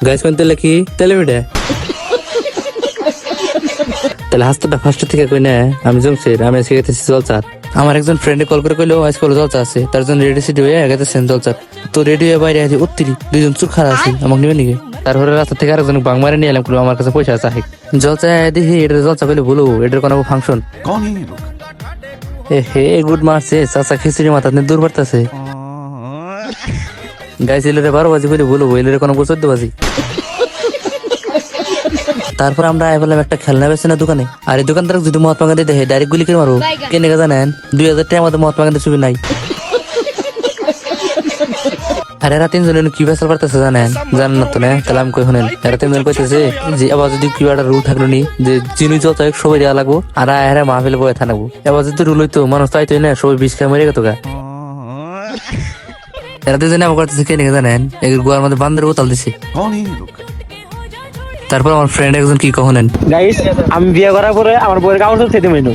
Guys কোন তেলে কি তেলে মিটে তাহলে হাসতে ফার্স্ট থেকে কই না আমি জমছে আমি আজকে গেতেছি জলচার। আমার একজন ফ্রেন্ডে কল করে কইলো আজকে জলচা আছে, তার জন্য রেডি সিটি হয়ে গেতেছেন জলচার। তো রেডি হয়ে বাইরে আছে উত্তরি দুইজন চুর খারাপ আছে আমাকে নিবে নিকে। তারপরে রাস্তা থেকে আরেকজন বাং মারে নিয়ে এলাম, আমার কাছে পয়সা আছে জলচা দেখি এটা জলচা কইলে বলো এটার কোনো ফাংশন। হে গুড মারছে চাচা খিচুড়ি মাথা দূর বাড়তেছে গাইস এলে 12 বাজি কইলে বলো এলে কোনো 14 বাজি। তারপর আমরা আই বললাম একটা খেলনা বেছে না দোকানে, আর এই দোকানদার যদি মহাত্মা গান্ধী দেখে ডাইরেক্ট গুলি করে মারো। কেন জানেন 2000 টাকা আমাদের মহাত্মা গান্ধীর ছবি নাই। আর এরা তিনজন কি বেসাল পারতেছে জানেন না তো না, তাহলে আমি কই শুনেন। এরা তিনজন কইতেছে যে এবার যদি কি একটা রুল থাকলো নি যে চিনি যত সবাই দেওয়া লাগবো আর এরা মাহফিলে বয়ে থাকবো। এবার যদি রুল হইতো মানুষ তাইতো না সবাই বিষ খাই মরে গেত গা। এরা দুজনে আবার করতেছে কেন জানেন গোয়ার মধ্যে বান্দর বোতাল দিছে। তারপর আমার ফ্রেন্ড একজন কি কহনেন গাইস আমি বিয়ে করার পরে আমার বউয়ের কাপড় সব খেতে মাইনো।